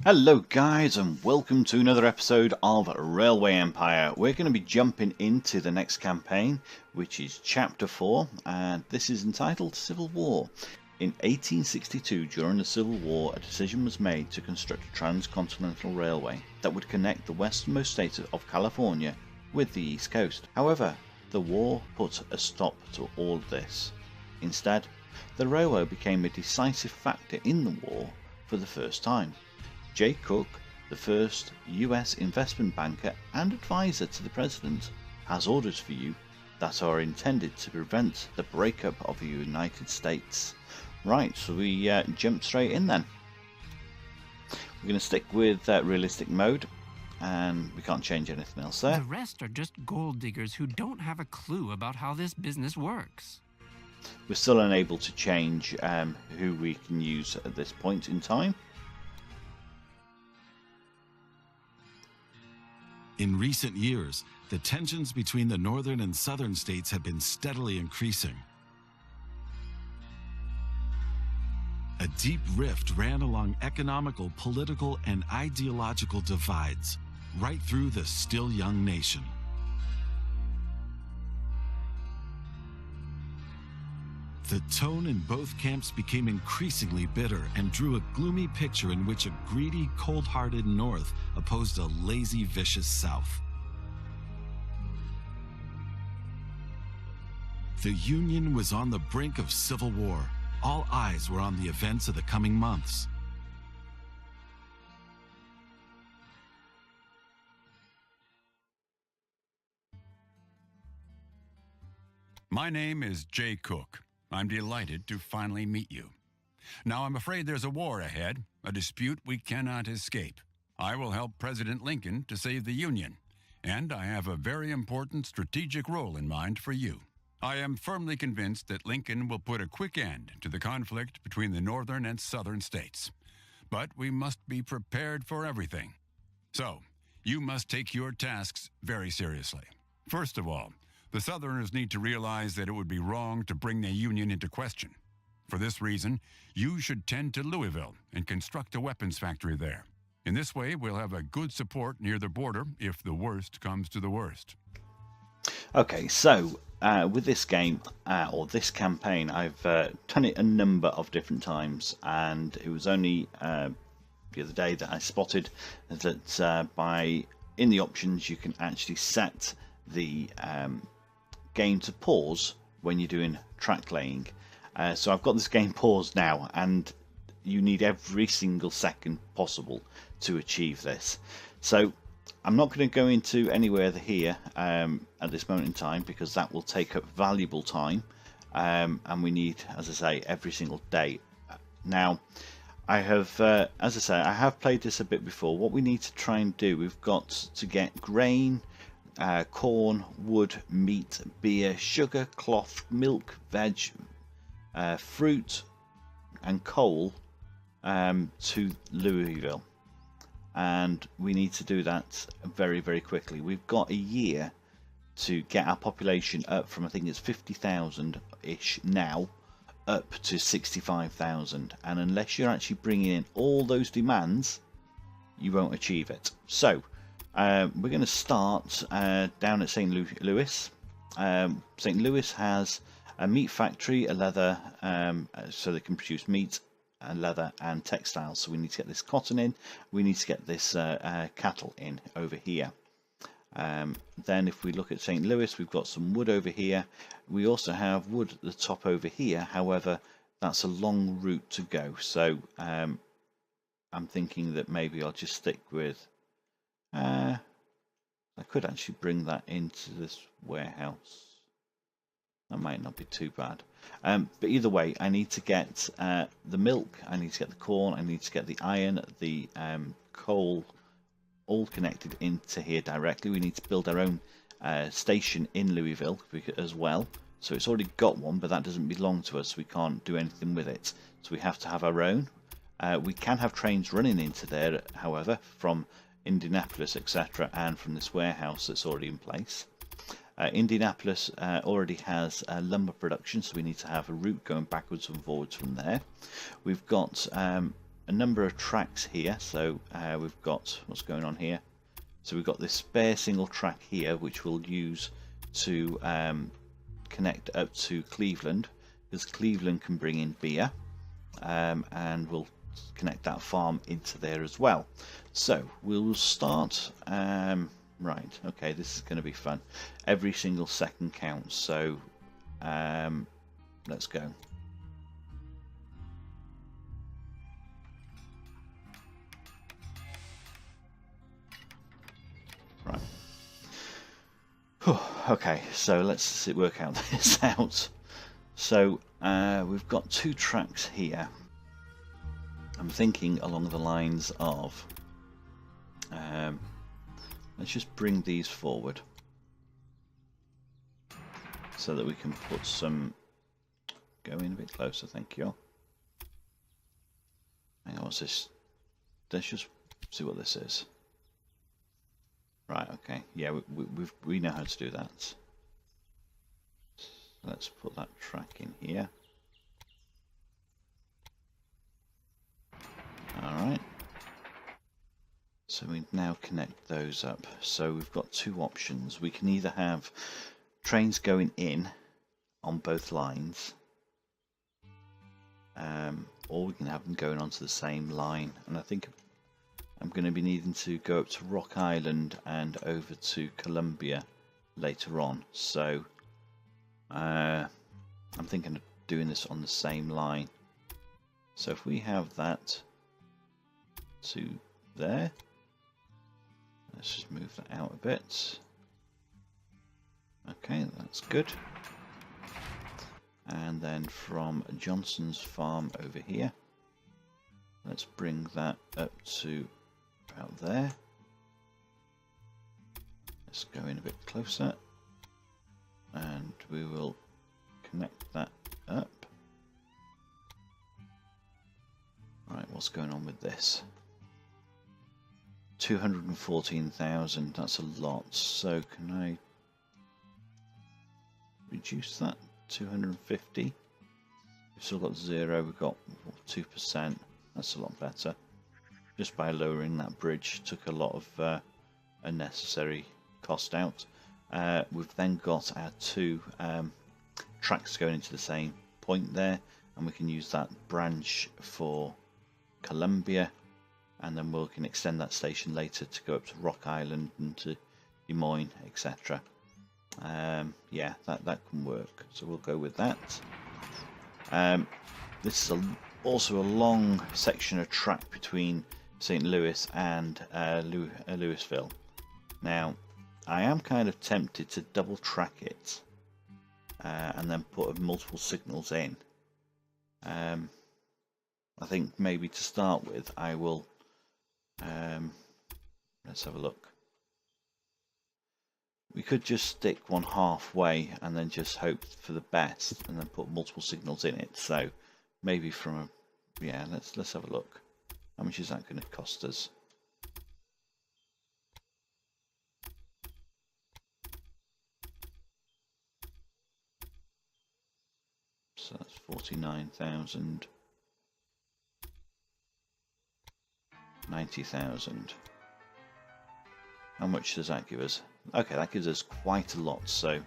Hello guys, and welcome to another episode of Railway Empire. We're going to be jumping into the next campaign, which is Chapter 4, and this is entitled Civil War. In 1862, during the Civil War, a decision was made to construct a transcontinental railway that would connect the westernmost state of California with the East Coast. However, the war put a stop to all of this. Instead, the railway became a decisive factor in the war for the first time. Jay Cook, the first US investment banker and advisor to the president, has orders for you that are intended to prevent the breakup of the United States. Right, so we jump straight in then. We're going to stick with realistic mode, and we can't change anything else there. The rest are just gold diggers who don't have a clue about how this business works. We're still unable to change who we can use at this point in time. In recent years, the tensions between the northern and southern states have been steadily increasing. A deep rift ran along economical, political, and ideological divides, right through the still young nation. The tone in both camps became increasingly bitter and drew a gloomy picture in which a greedy, cold-hearted North opposed a lazy, vicious South. The Union was on the brink of civil war. All eyes were on the events of the coming months. My name is Jay Cook. I'm delighted to finally meet you. Now, I'm afraid there's a war ahead, a dispute we cannot escape. I will help President Lincoln to save the Union, and I have a very important strategic role in mind for you. I am firmly convinced that Lincoln will put a quick end to the conflict between the northern and southern states. But we must be prepared for everything. So, you must take your tasks very seriously. First of all, the Southerners need to realize that it would be wrong to bring the Union into question. For this reason, you should tend to Louisville and construct a weapons factory there. In this way, we'll have a good support near the border if the worst comes to the worst. Okay, so with this game, or this campaign, I've done it a number of different times, and it was only the other day that I spotted that in the options you can actually set the game to pause when you're doing track laying. So I've got this game paused now, and you need every single second possible to achieve this. So I'm not going to go into anywhere here at this moment in time, because that will take up valuable time, and we need, as I say, every single day. Now, I have, as I say, I have played this a bit before. What we need to try and do, we've got to get grain, corn, wood, meat, beer, sugar, cloth, milk, veg, fruit and coal to Louisville, and we need to do that very, very quickly. We've got a year to get our population up from, I think it's 50,000 ish now, up to 65,000, and unless you're actually bringing in all those demands, you won't achieve it. So we're going to start down at St. Louis. St. Louis has a meat factory, a leather, so they can produce meat and leather and textiles. So we need to get this cotton in. We need to get this cattle in over here. Then if we look at St. Louis, we've got some wood over here. We also have wood at the top over here. However, that's a long route to go. So I'm thinking that maybe I'll just stick with I could actually bring that into this warehouse. That might not be too bad. But either way, I need to get the milk, I need to get the corn, I need to get the iron, the coal, all connected into here directly. We need to build our own station in Louisville as well. So it's already got one, but that doesn't belong to us. We can't do anything with it. So we have to have our own. We can have trains running into there, however, from Indianapolis, etc., and from this warehouse that's already in place. Indianapolis already has lumber production, so we need to have a route going backwards and forwards from there. We've got a number of tracks here. So we've got what's going on here. So we've got this spare single track here, which we'll use to connect up to Cleveland, because Cleveland can bring in beer, and we'll connect that farm into there as well. So we'll start. Right, okay, this is going to be fun. Every single second counts, so let's go. Right. Whew, okay, so let's work out this out. So we've got 2 tracks here. I'm thinking along the lines of let's just bring these forward so that we can put some. Go in a bit closer, thank you. Hang on, what's this? Let's just see what this is. Right, okay, yeah, we know how to do that. So let's put that track in here. Alright. So we now connect those up. So we've got 2 options. We can either have trains going in on both lines, or we can have them going onto the same line. And I think I'm going to be needing to go up to Rock Island and over to Columbia later on. So I'm thinking of doing this on the same line. So if we have that to there, let's just move that out a bit. Okay, that's good. And then from Johnson's farm over here, let's bring that up to about there. Let's go in a bit closer and we will connect that up. Right, what's going on with this? 214,000, that's a lot. So can I reduce that? 250. We've still got 0, we've got 2%. That's a lot better. Just by lowering that bridge, took a lot of unnecessary cost out. We've then got our 2 tracks going into the same point there, and we can use that branch for Columbia, and then we can extend that station later to go up to Rock Island and to Des Moines, etc. Yeah, that can work, so we'll go with that. This is also a long section of track between St. Louis and Louisville. Now, I am kind of tempted to double track it and then put multiple signals in. I think maybe to start with I will, let's have a look. We could just stick one halfway and then just hope for the best and then put multiple signals in it. So maybe from a, yeah, let's have a look. How much is that going to cost us? So that's 49,000. 90,000. How much does that give us? Okay, that gives us quite a lot, so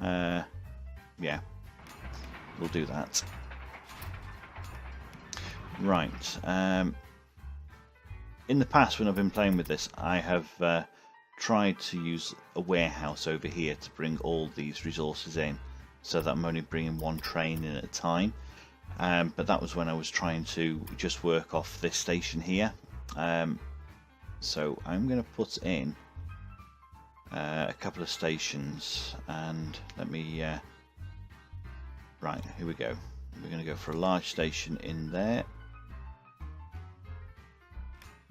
yeah, we'll do that. Right, in the past when I've been playing with this, I have tried to use a warehouse over here to bring all these resources in, so that I'm only bringing one train in at a time. But that was when I was trying to just work off this station here. So I'm going to put in a couple of stations, and let me right, here we go. We're going to go for a large station in there.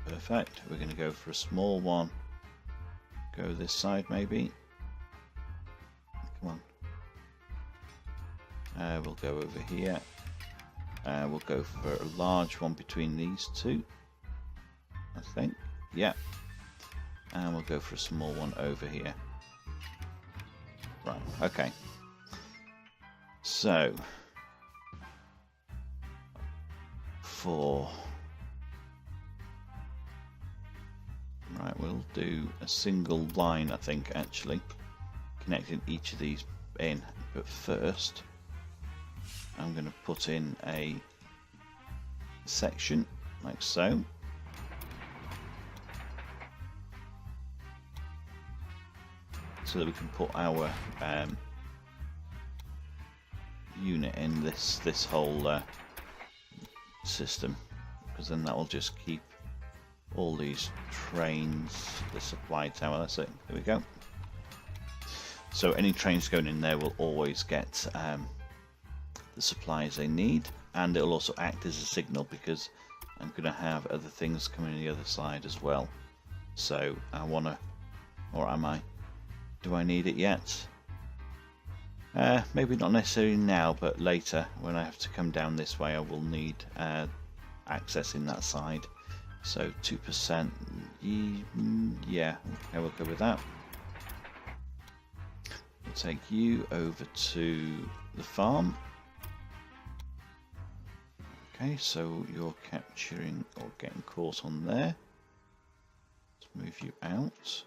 Perfect. We're going to go for a small one. Go this side maybe. Come on. We'll go over here. We'll go for a large one between these 2, I think. Yeah. And we'll go for a small one over here. Right, okay. So 4. Right, we'll do a single line, I think, actually, connecting each of these in. But first, I'm going to put in a section like so. So that we can put our unit in this whole system, because then that will just keep all these trains, the supply tower. That's it. There we go. So any trains going in there will always get the supplies they need, and it'll also act as a signal because I'm going to have other things coming in the other side as well. So I want to, or am I? Do I need it yet? Maybe not necessarily now, but later when I have to come down this way, I will need access in that side. So 2%, yeah, okay, we'll go with that. We'll take you over to the farm. Okay, so you're capturing or getting caught on there. Let's move you out.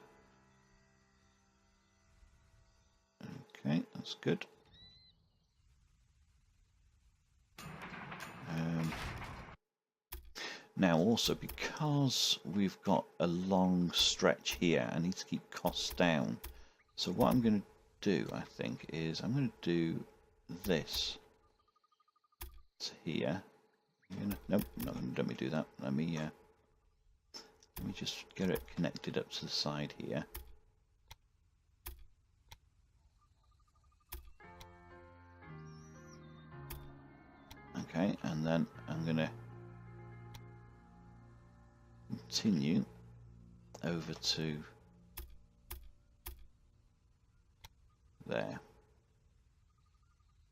Okay, that's good. Now also, because we've got a long stretch here, I need to keep costs down. So what I'm going to do, I think, is I'm going to do this to here. Nope, not going to let me do that. Let me just get it connected up to the side here. Okay, and then I'm going to continue over to there.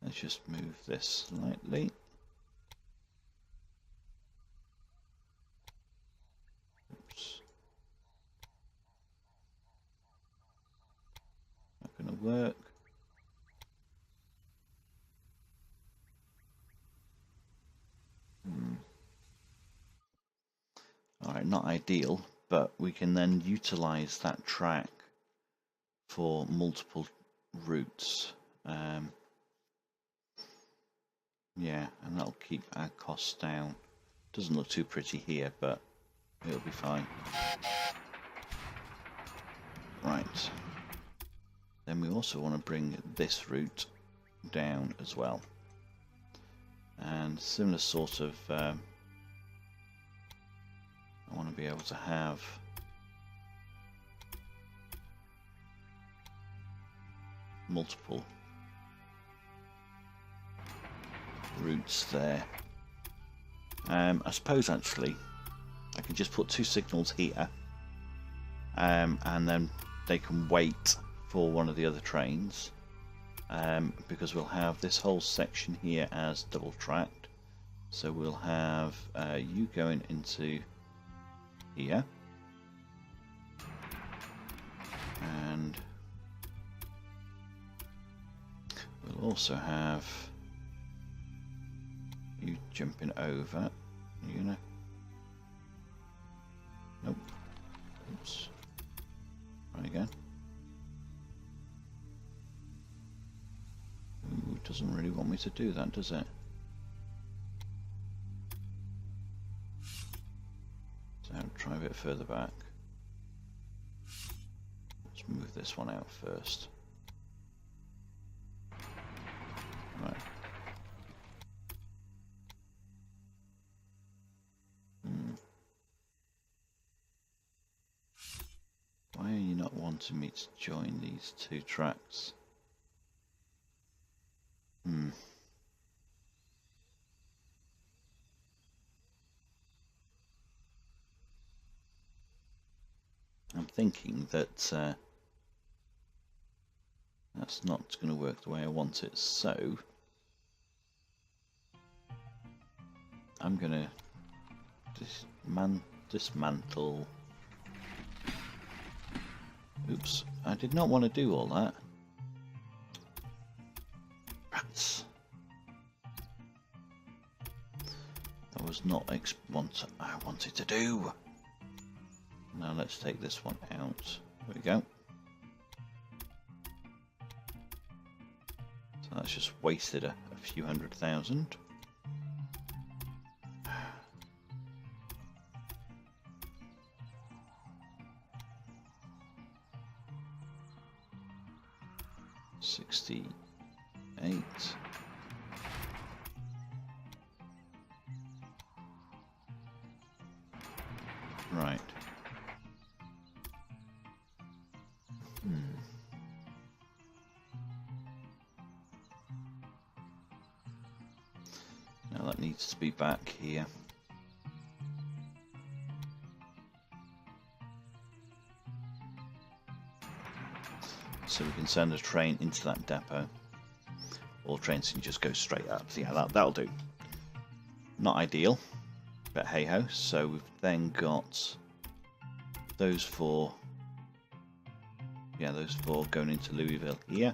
Let's just move this slightly. Oops. Not going to work. Alright, not ideal, but we can then utilize that track for multiple routes. Yeah, and that'll keep our costs down. Doesn't look too pretty here, but it'll be fine. Right. Then we also want to bring this route down as well. And similar sort of I want to be able to have multiple routes there. I suppose actually I can just put 2 signals here, and then they can wait for one of the other trains, because we'll have this whole section here as double tracked. So we'll have you going into here, and we'll also have you jumping over. You know, nope. Oops. Try again. Ooh, it doesn't really want me to do that, does it? So I'll try a bit further back. Let's move this one out first. Right. Why are you not wanting me to join these 2 tracks? I'm thinking that that's not going to work the way I want it, so I'm going to dismantle. Oops, I did not want to do all that. Rats. I was That's not what I wanted to do. Now let's take this one out. There we go. So that's just wasted a few 100,000. $68. Right. Now that needs to be back here. So we can send a train into that depot. Or trains can just go straight up. So yeah, that'll do. Not ideal, but hey ho. So we've then got those four. Yeah, those four going into Louisville here.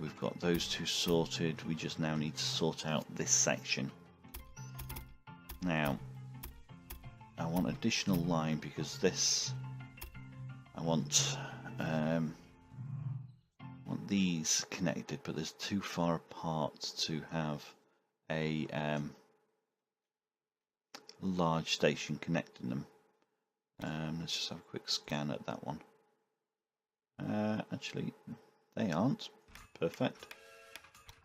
We've got those two sorted. We just now need to sort out this section. Now, I want additional line because this. I want these connected, but there's too far apart to have a large station connecting them. Let's just have a quick scan at that one. Actually, they aren't. Perfect.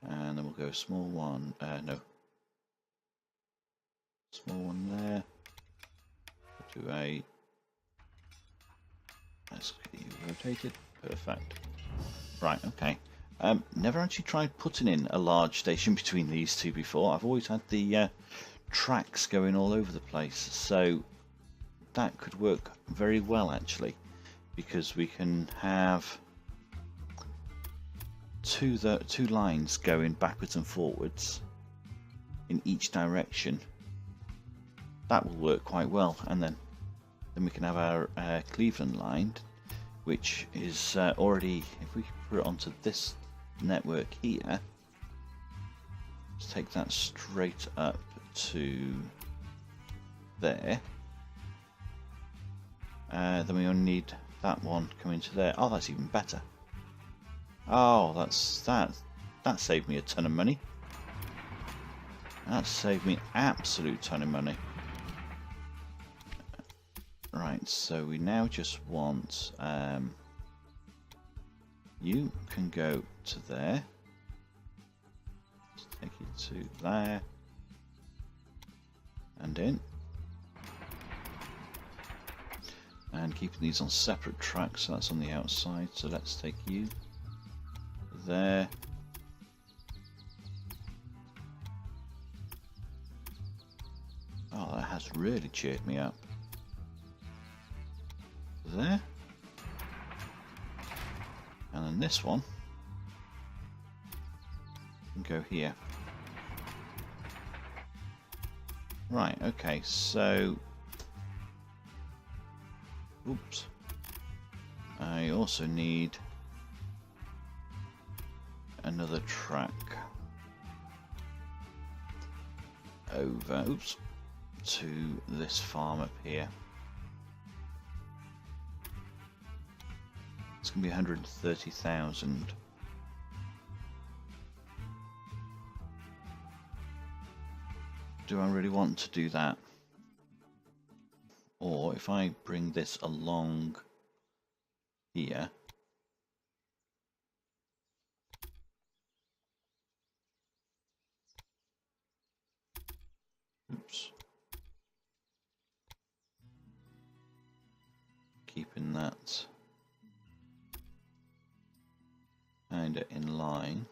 And then we'll go small one. No. Small one there. Do a. Let's get you rotated. Perfect. Right, okay. Never actually tried putting in a large station between these two before. I've always had the tracks going all over the place, so that could work very well actually, because we can have two lines going backwards and forwards in each direction. That will work quite well, and then we can have our Cleveland line, which is already, if we put it onto this network here, let's take that straight up to there. Then we only need that one coming to there. Oh, that's even better. Oh, that saved me a ton of money. That saved me an absolute ton of money. Right, so we now just want you can go to there. Let's take you to there and in. And keeping these on separate tracks, so that's on the outside. So let's take you there. Oh, that has really cheered me up. There. And then this one can go here. Right, okay, so oops. I also need another track over, oops, to this farm up here. It's going to be 130,000. Do I really want to do that? Or if I bring this along here, oops, keeping that kind of in line,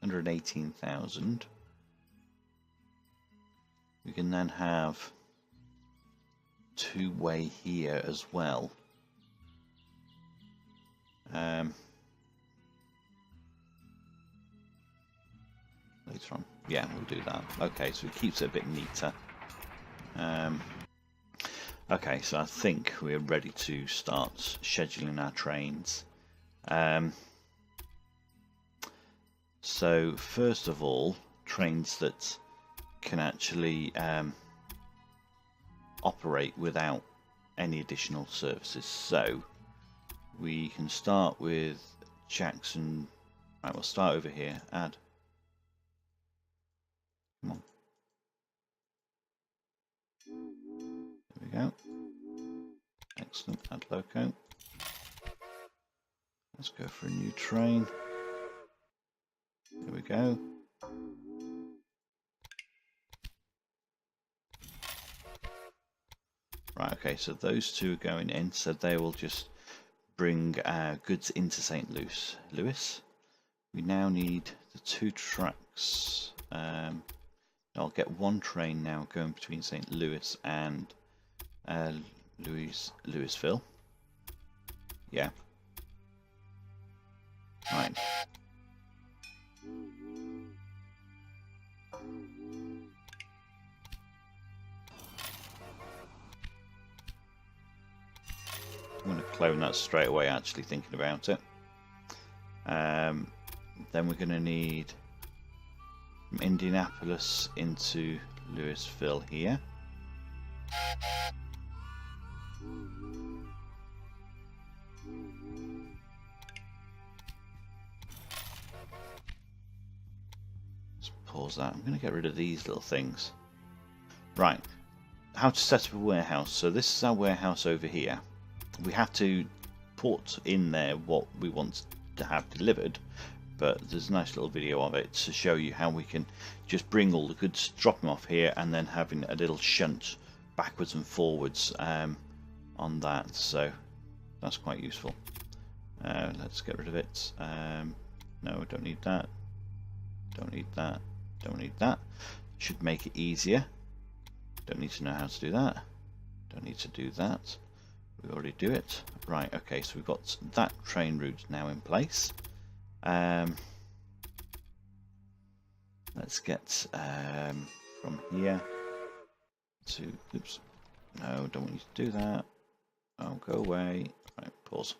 118,000. We can then have two-way here as well. Later on, yeah, we'll do that. Okay, so it keeps it a bit neater. Okay, so I think we're ready to start scheduling our trains. So first of all, trains that can actually operate without any additional services. So we can start with Jackson. Right, we'll start over here. Add. Come on. There we go. Excellent. Add loco. Let's go for a new train. There we go. Right, okay, so those two are going in, so they will just bring goods into St. Louis. We now need the 2 tracks. I'll get 1 train now going between St. Louis and Louisville. Yeah. Right. I'm going to clone that straight away, actually thinking about it. Then we're going to need from Indianapolis into Louisville here. Let's pause that. I'm going to get rid of these little things. Right. How to set up a warehouse. So this is our warehouse over here. We have to put in there what we want to have delivered, but there's a nice little video of it to show you how we can just bring all the goods, drop them off here, and then having a little shunt backwards and forwards on that. So that's quite useful. Let's get rid of it. No, don't need that. Don't need that. Don't need that. Should make it easier. Don't need to know how to do that. Don't need to do that. We already do it. Right, okay, so we've got that train route now in place. Let's get from here to, oops, no, don't want you to do that. Oh, go away. Right, pause.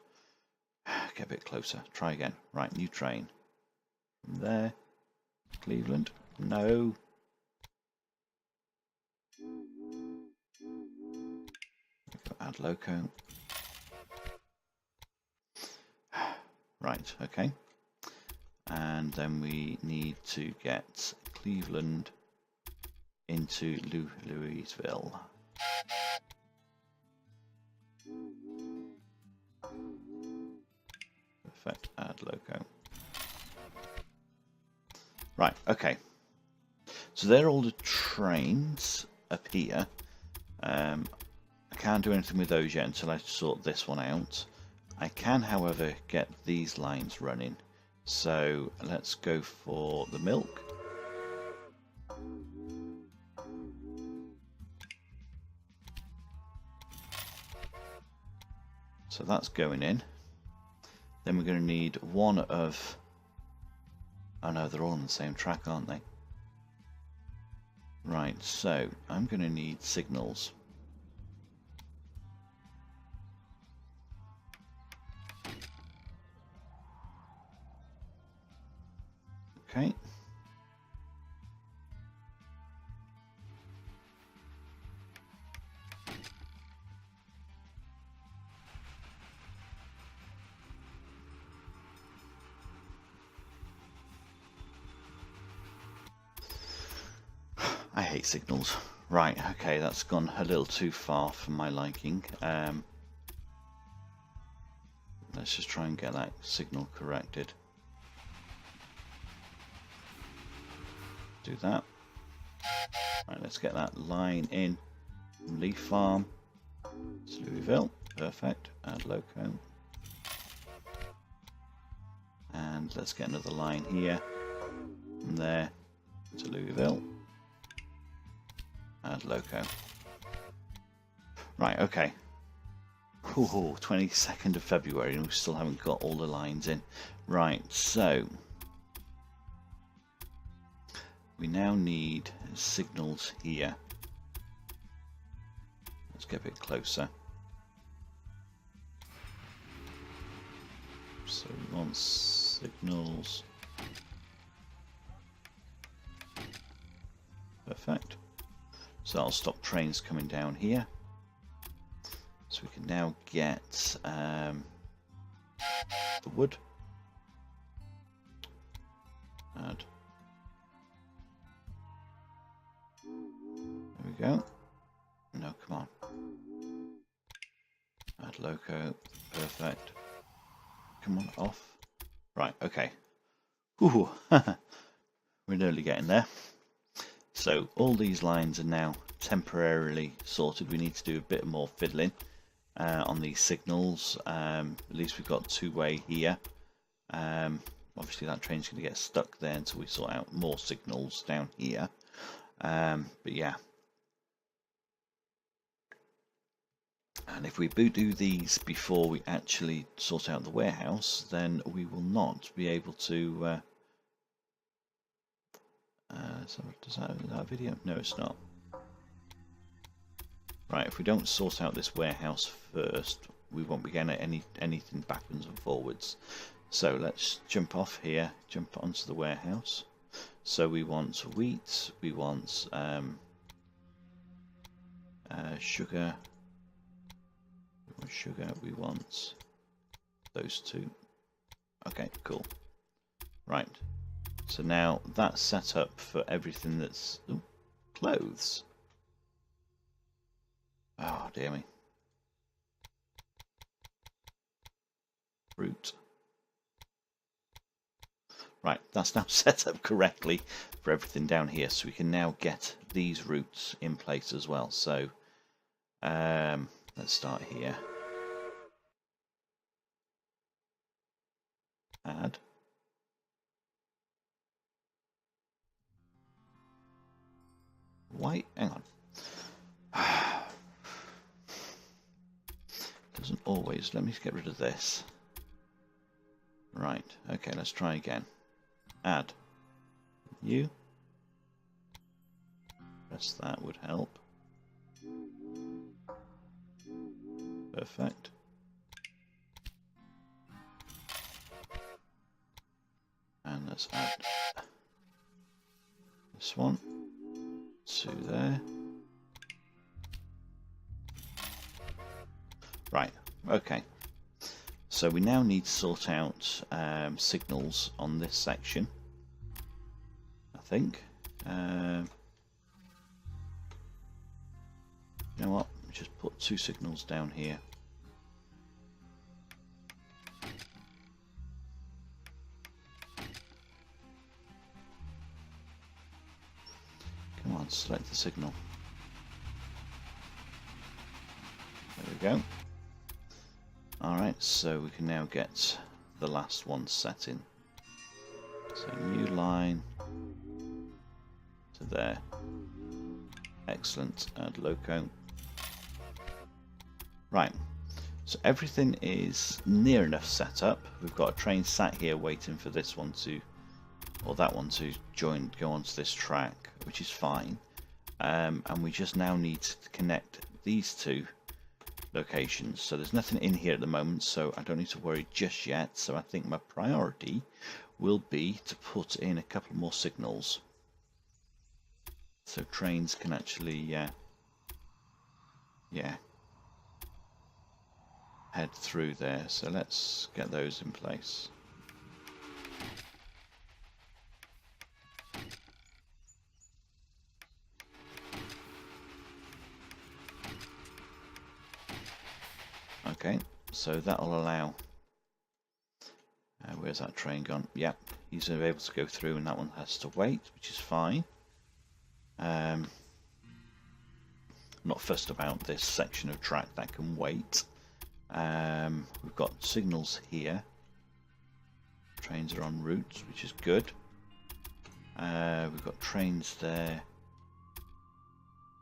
Get a bit closer. Try again. Right, new train. From there, Cleveland. No. Add loco. Right, okay. And then we need to get Cleveland into Louisville. Perfect, add loco. Right, okay. So they're all the trains up here. I can't do anything with those yet until I sort this one out. I can, however, get these lines running. So let's go for the milk. So that's going in. Then we're going to need one of... Oh no, they're all on the same track, aren't they? Right, so I'm going to need signals. Okay. I hate signals. Right, okay, that's gone a little too far for my liking. Let's just try and get that signal corrected. Do that. Right, let's get that line in from Leaf Farm to Louisville. Perfect. Add loco. And let's get another line here from there to Louisville. Add loco. Right, okay. Ooh, 22nd of February and we still haven't got all the lines in. Right, so we now need signals here. Let's get a bit closer. So we want signals Perfect. So that'll stop trains coming down here. So we can now get the wood. Add. There we go. No, come on. Add loco. Perfect. Come on, off. Right, okay. Ooh, we're nearly getting there. So all these lines are now temporarily sorted. We need to do a bit more fiddling on these signals. At least we've got two-way here. Obviously that train's going to get stuck there until we sort out more signals down here. But yeah. And if we do these before we actually sort out the warehouse, then we will not be able to... so is that a video? No, it's not. Right, if we don't sort out this warehouse first, we won't be getting anything backwards and forwards. So let's jump off here, jump onto the warehouse. So we want wheat, we want sugar, we want those two. Okay, cool. Right. So now that's set up for everything that's... Ooh, clothes. Oh, dear me. Fruit. Right, that's now set up correctly for everything down here. So we can now get these routes in place as well. So let's start here. Add. Why? Hang on. Doesn't always. Let me get rid of this. Right. Okay, let's try again. Add. You. Press that would help. Perfect. And let's add this one. Two there. Right, okay. So we now need to sort out signals on this section, I think. You know what? Just put two signals down here. Come on, select the signal. There we go. Alright, so we can now get the last one set in. So new line to there. Excellent. Add loco. Right, so everything is near enough set up. We've got a train sat here waiting for this one to, or that one to go onto this track, which is fine. And we just now need to connect these two locations. So there's nothing in here at the moment, so I don't need to worry just yet. So I think my priority will be to put in a couple more signals, so trains can actually head through there. So let's get those in place. Okay, so that'll allow... where's that train gone? Yep, he's able to go through and that one has to wait, which is fine. I'm not fussed about this section of track that can wait. We've got signals here. Trains are en route, which is good. We've got trains there.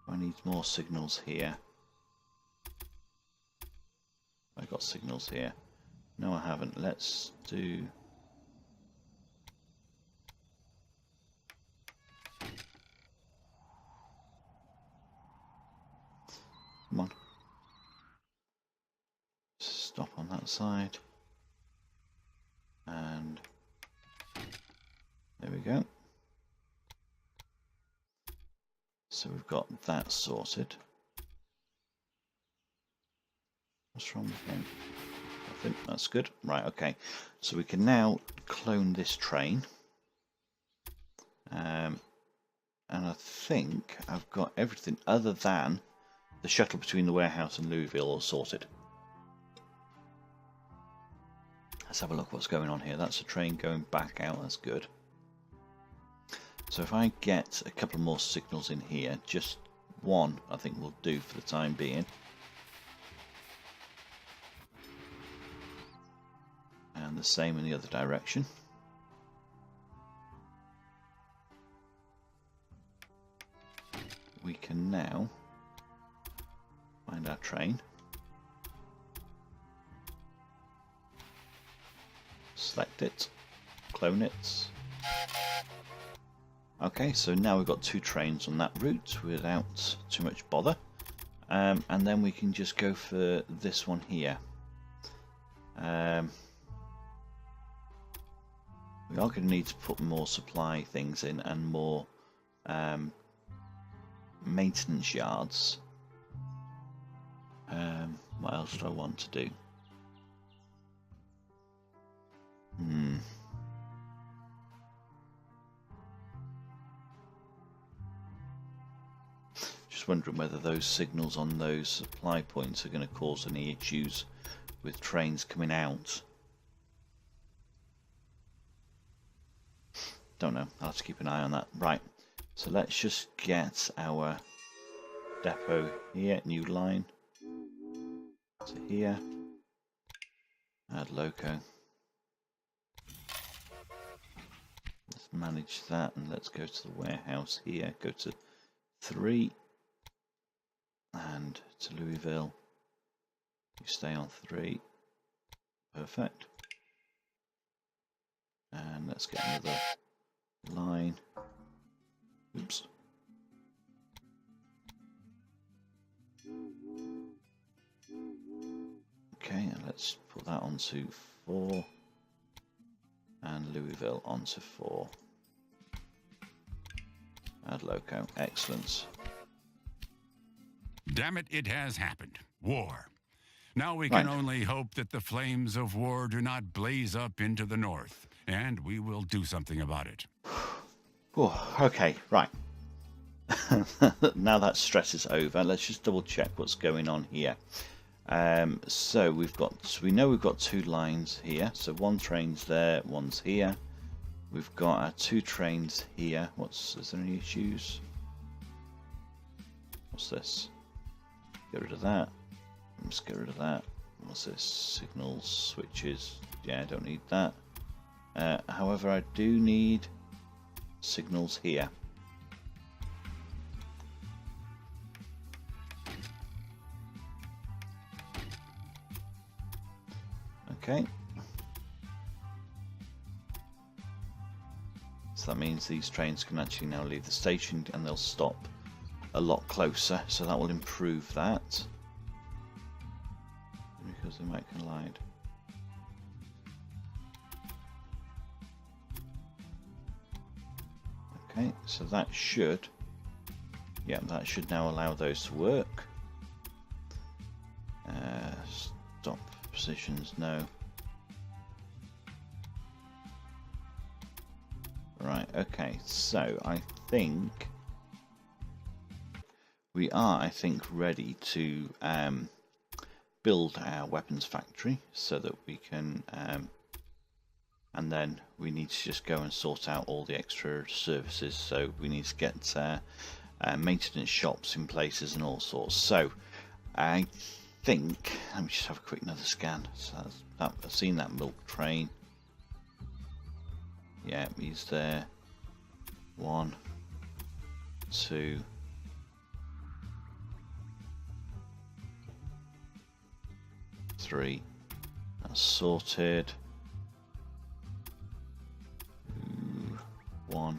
I need more signals here. I've got signals here. No, I haven't. Let's do... Come on. Stop on that side. And there we go. So we've got that sorted. What's wrong with him? I think that's good. Right, okay. So we can now clone this train. And I think I've got everything other than the shuttle between the warehouse and Louisville all sorted. Let's have a look what's going on here. That's a train going back out. That's good. So if I get a couple more signals in here, just one I think will do for the time being. And the same in the other direction. We can now find our train. Select it. Clone it. Okay, so now we've got 2 trains on that route without too much bother. And then we can just go for this one here. We are going to need to put more supply things in and more maintenance yards. What else do I want to do? Just wondering whether those signals on those supply points are going to cause any issues with trains coming out. Don't know. I'll have to keep an eye on that. Right. So let's just get our depot here. New line to here. Add loco. Let's manage that and let's go to the warehouse here. Go to 3 and to Louisville. You stay on 3. Perfect. And let's get another line. Oops. Okay, and let's put that onto 4 and Louisville onto 4. Add loco. Excellent. Damn it, it has happened. War. Now we can only hope that the flames of war do not blaze up into the north, and we will do something about it. Oh, okay, right. Now that stress is over, let's just double check what's going on here. So we know we've got 2 lines here. So one train's there, one's here. We've got our 2 trains here. Is there any issues? What's this? Get rid of that. Let's get rid of that. What's this? Signals, switches. Yeah, I don't need that. However, I do need signals here. Okay. So that means these trains can actually now leave the station and they'll stop a lot closer. So that will improve that. Because they might collide. Okay, so that should now allow those to work. Stop positions, no. Right, okay, so I think we are, ready to build our weapons factory so that we can, and then we need to just go and sort out all the extra services. So we need to get maintenance shops in places and all sorts. So I think, let me just have a quick another scan. So I've seen that milk train. Yeah, he's there. 1, 2. That's sorted. 1.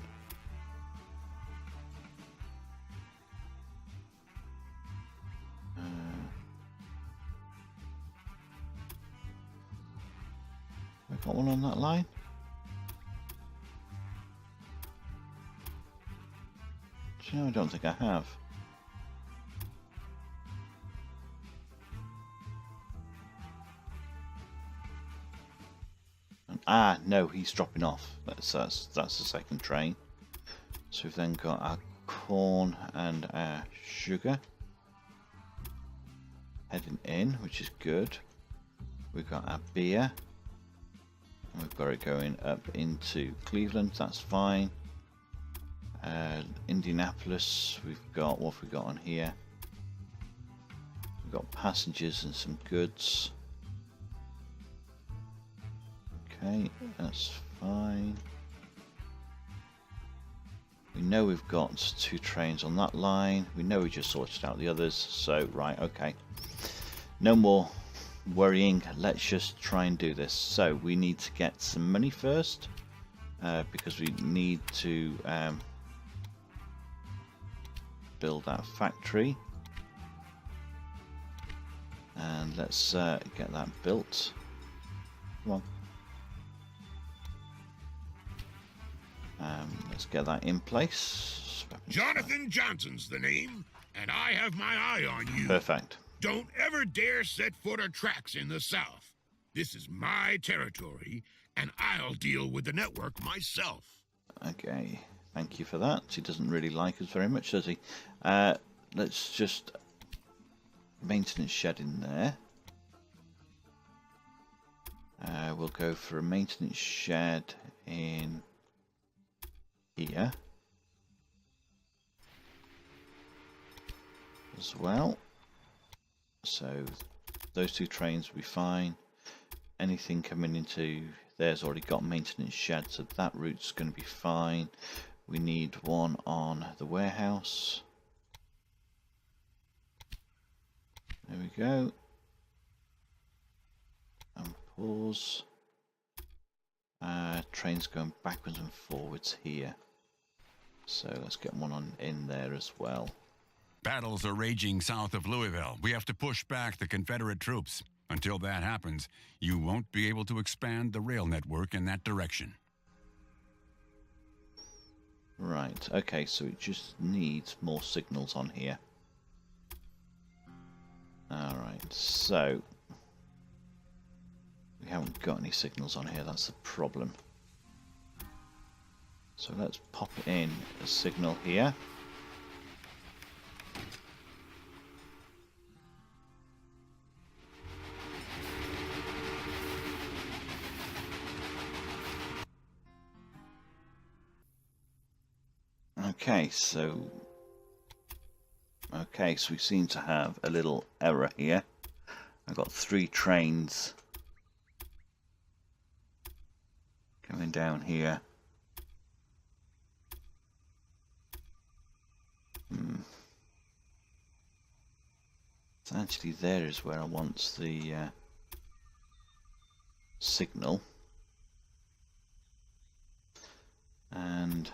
Have I got one on that line? No, I don't think I have. Ah, no, he's dropping off. That's the second train. So we've then got our corn and our sugar heading in, which is good. We've got our beer. And we've got it going up into Cleveland, that's fine. Indianapolis, we've got, what have we got on here? We've got passengers and some goods. Okay, that's fine. We know we've got 2 trains on that line. We know we just sorted out the others. So, right, okay. No more worrying. Let's just try and do this. So, we need to get some money first. Because we need to build that factory. And let's get that built. Come on. Let's get that in place. Jonathan Johnson's the name, and I have my eye on you. Perfect. Don't ever dare set foot or tracks in the South. This is my territory, and I'll deal with the network myself. Okay, thank you for that. He doesn't really like us very much, does he? Let's just maintenance shed in there. We'll go for a maintenance shed in here as well. So those 2 trains will be fine. Anything coming into there's already got maintenance shed, so that route's going to be fine. We need one on the warehouse. There we go. And pause. Trains going backwards and forwards here. So let's get one on in there as well. Battles are raging south of Louisville. We have to push back the Confederate troops. Until that happens, you won't be able to expand the rail network in that direction. Right, okay, so it just needs more signals on here. Alright, so we haven't got any signals on here, that's the problem. So let's pop in a signal here. Okay, so we seem to have a little error here. I've got 3 trains coming down here. So actually there is where I want the signal. And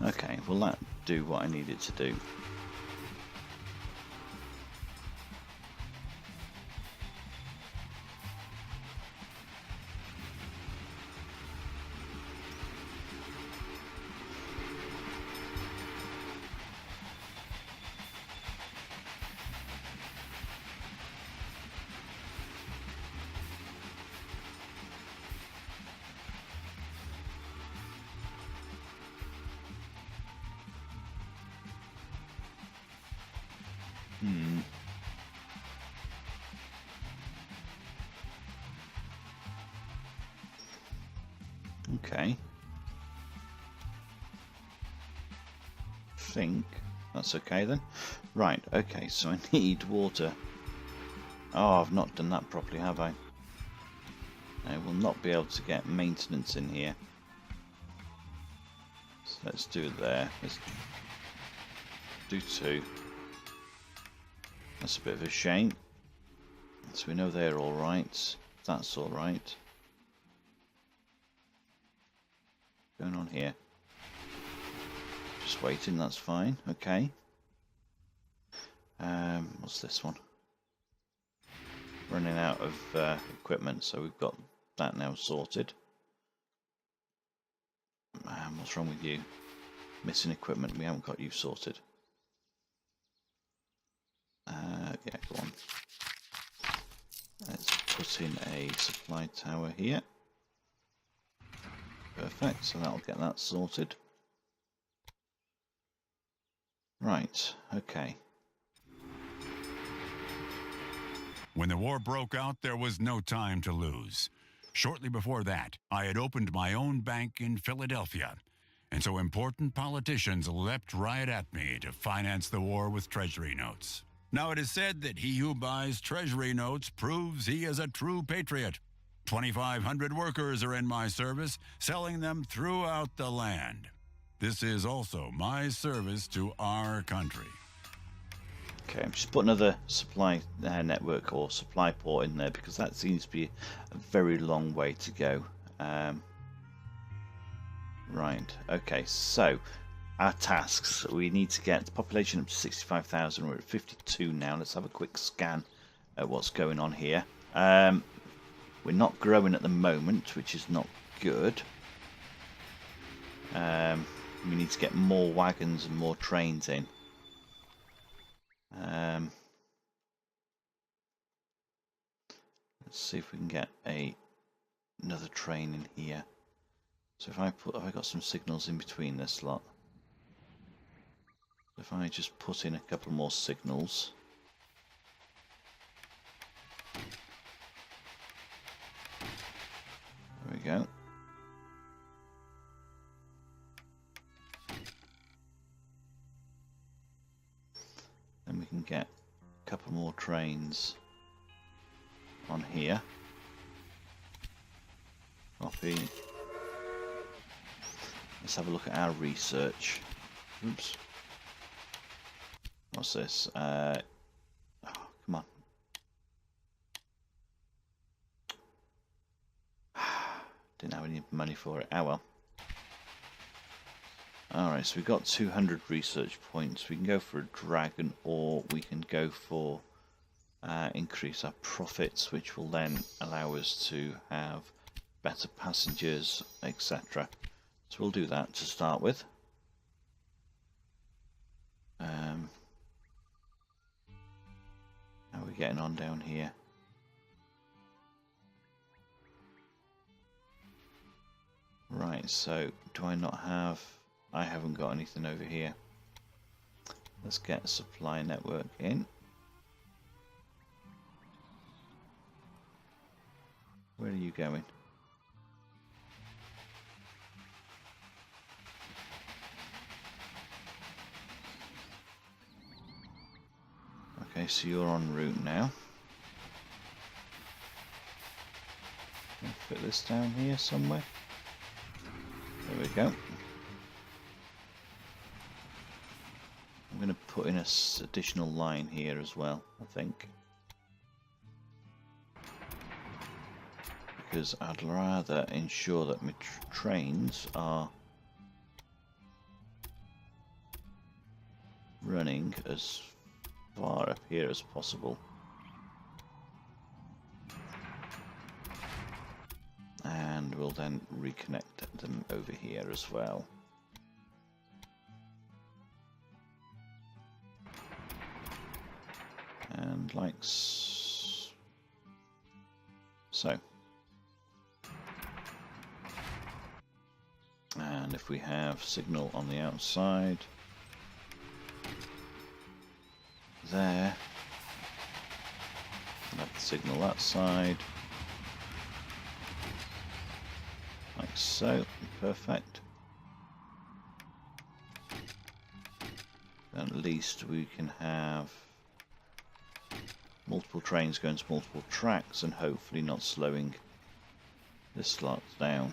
okay, will that do what I need it to do? Okay. Think that's okay then. Right, okay, so I need water. Oh, I've not done that properly, have I? I will not be able to get maintenance in here. So let's do it there. Let's do 2. That's a bit of a shame. So we know they're alright. That's alright. Going on here. Just waiting, that's fine. Okay. What's this one? Running out of equipment, so we've got that now sorted. What's wrong with you? Missing equipment, we haven't got you sorted. Yeah, go on. Let's put in a supply tower here. Perfect, so that'll get that sorted. Right, okay. When the war broke out, there was no time to lose. Shortly before that, I had opened my own bank in Philadelphia, and so important politicians leapt right at me to finance the war with treasury notes. Now it is said that he who buys treasury notes proves he is a true patriot. 2,500 workers are in my service, selling them throughout the land. This is also my service to our country. Okay, I'm just put another supply network or supply port in there because that seems to be a very long way to go. Right, okay, so our tasks. We need to get the population up to 65,000. We're at 52 now. Let's have a quick scan at what's going on here. We're not growing at the moment, which is not good. We need to get more wagons and more trains in. Let's see if we can get another train in here. So if I got some signals in between this lot. If I just put in a couple more signals. There we go. Then we can get a couple more trains on here. Copy. Let's have a look at our research. Oops. What's this? Oh, come on. Didn't have any money for it. Oh well. Alright, so we've got 200 research points. We can go for a dragon, or we can go for increase our profits, which will then allow us to have better passengers, etc. So we'll do that to start with. How are we getting on down here? Right, so do I not have... I haven't got anything over here. Let's get a supply network in. Where are you going? Okay, so you're en route now. Can I fit this down here somewhere? There we go. I'm going to put in an additional line here as well, I think. Because I'd rather ensure that my trains are running as far up here as possible. And we'll then reconnect them over here as well. And like so. And if we have signal on the outside, there. And I can signal that side. Like so. Perfect. At least we can have multiple trains going to multiple tracks and hopefully not slowing this slot down.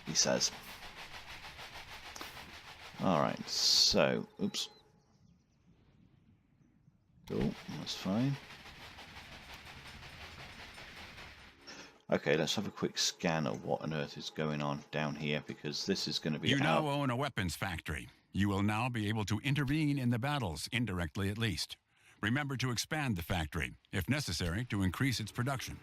He says. Alright, so, oops. Cool, that's fine. Okay, let's have a quick scan of what on earth is going on down here, because this is going to be You now own a weapons factory. You will now be able to intervene in the battles, indirectly at least. Remember to expand the factory, if necessary, to increase its production.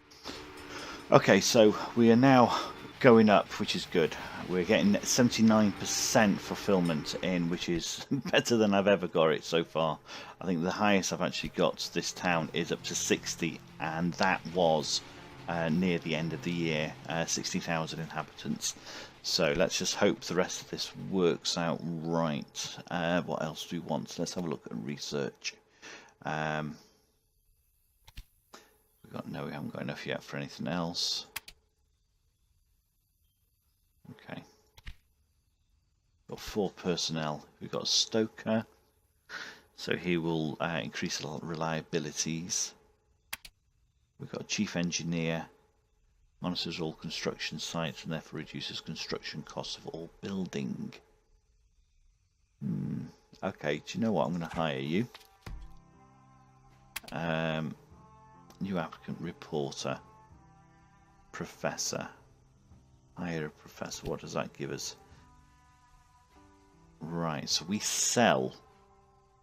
Okay, so we are now going up, which is good. We're getting 79% fulfillment in, which is better than I've ever got it so far. I think the highest I've actually got this town is up to 60, and that was near the end of the year, 60,000 inhabitants. So let's just hope the rest of this works out right. What else do we want? Let's have a look at research. We haven't got enough yet for anything else. Okay. Got 4 personnel. We've got Stoker, so he will increase a lot of reliabilities. We've got a chief engineer, monitors all construction sites and therefore reduces construction costs of all building. Okay, do you know what? I'm going to hire you. New applicant, reporter, professor. Hire a professor. What does that give us? Right, so we sell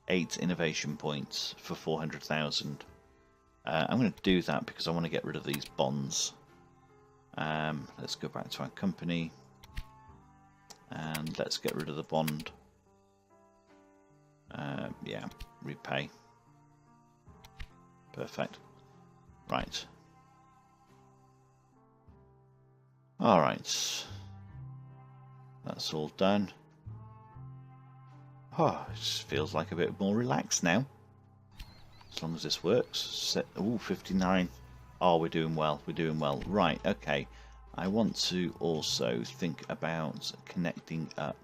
8 innovation points for 400,000. I'm going to do that because I want to get rid of these bonds. Let's go back to our company and let's get rid of the bond. Yeah, repay. Perfect. Right. Alright. That's all done. Oh, it just feels like a bit more relaxed now. As long as this works. Ooh, 59. Oh, we're doing well. We're doing well. Right, okay. I want to also think about connecting up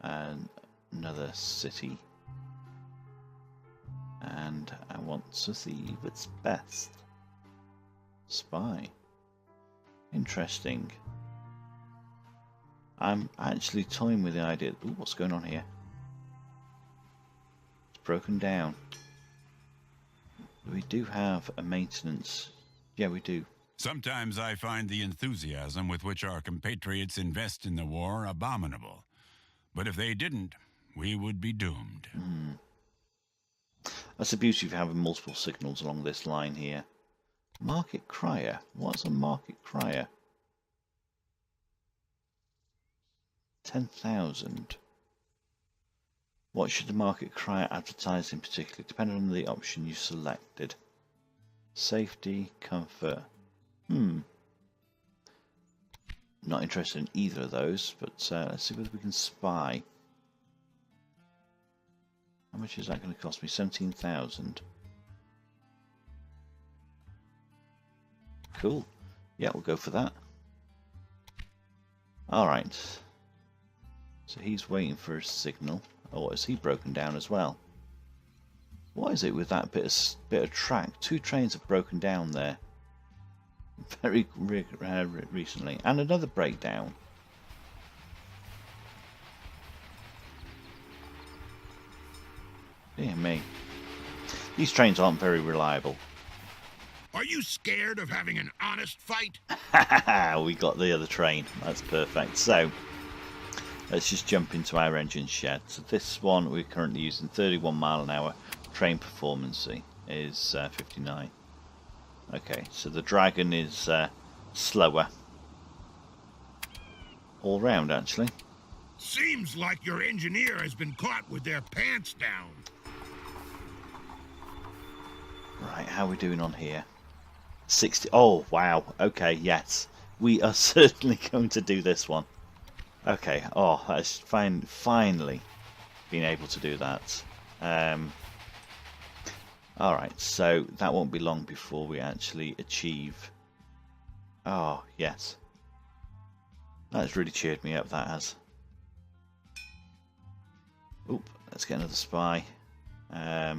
another city. And I want to see if it's best. Spy. Interesting. I'm actually toying with the idea. Ooh, what's going on here? It's broken down. We do have a maintenance. Yeah, we do. Sometimes I find the enthusiasm with which our compatriots invest in the war abominable. But if they didn't, we would be doomed. That's the beauty of having multiple signals along this line here. Market crier. What's a market crier? 10,000. What should the market crier advertise in particular, depending on the option you selected? Safety, comfort. Not interested in either of those, but let's see whether we can spy. How much is that going to cost me? 17,000. Cool. Yeah, we'll go for that. Alright. So he's waiting for a signal. Oh, is he broken down as well? What is it with that bit of track? 2 trains have broken down there. Very recently. And another breakdown. Dear me. These trains aren't very reliable. Are you scared of having an honest fight? We got the other train. That's perfect. So, let's just jump into our engine shed. So this one we're currently using 31 mile an hour. Train performance is 59. Okay, so the Dragon is slower. All round, actually. Seems like your engineer has been caught with their pants down. Right, how are we doing on here? 60. Oh, wow. Okay, yes. We are certainly going to do this one. Okay, oh, that's finally been able to do that. Alright, so that won't be long before we actually achieve... Oh, yes. That's really cheered me up, that has. Oop, let's get another spy. Yeah,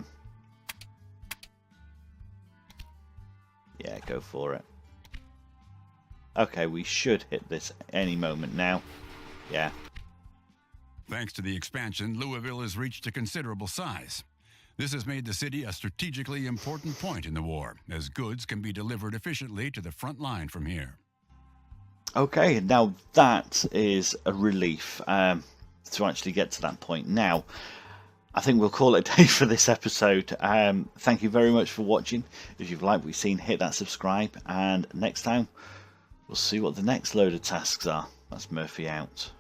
go for it. Okay, we should hit this any moment now. Yeah. Thanks to the expansion, Louisville has reached a considerable size. This has made the city a strategically important point in the war, as goods can be delivered efficiently to the front line from here. Okay, now that is a relief to actually get to that point. Now, I think we'll call it a day for this episode. Thank you very much for watching. If you've liked what you've seen, hit that subscribe, and next time we'll see what the next load of tasks are. That's Murphy out.